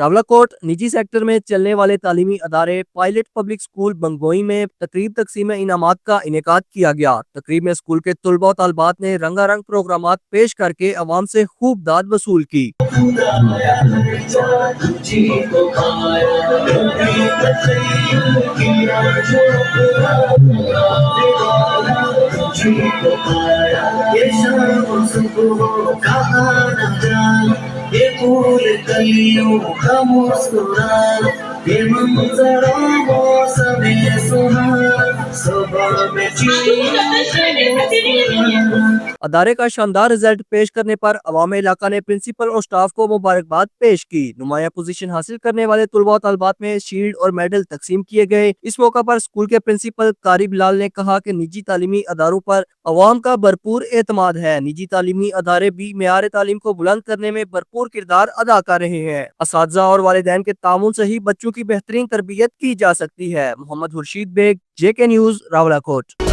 راولاکوٹ निजी सेक्टर में चलने वाले तालीमी अदारे पायलट पब्लिक स्कूल बंगोई में तकरीब तकसीम इनामात का इनेकाद किया गया। तकरीब में स्कूल के तलबा तालबात ने रंगारंग प्रोग्रामात पेश करके अवाम से खूब दाद वसूल की। ये फूल कलियों का मुस्कुराना, ये मंजरा मौसम सुहाना, सुबह में चिड़िया अदारे का शानदार रिजल्ट पेश करने पर अवाम इलाका ने प्रिंसिपल और स्टाफ को मुबारकबाद पेश की। नुमाया पोजीशन हासिल करने वाले तुलबा तालबात में शील्ड और मेडल तकसीम किए गए। इस मौका पर स्कूल के प्रिंसिपल कारी बिलाल ने कहा कि निजी तालीमी अदारों पर अवाम का भरपूर एतमाद है। निजी तालीमी अदारे भी मेयार तालीम को बुलंद करने में भरपूर किरदार अदा कर रहे हैं। असातिज़ा और वालिदैन के तामुन से ही बच्चों की बेहतरीन तरबियत की जा सकती है। Mohammad Khurshid Baig, JK news, Rawalakot.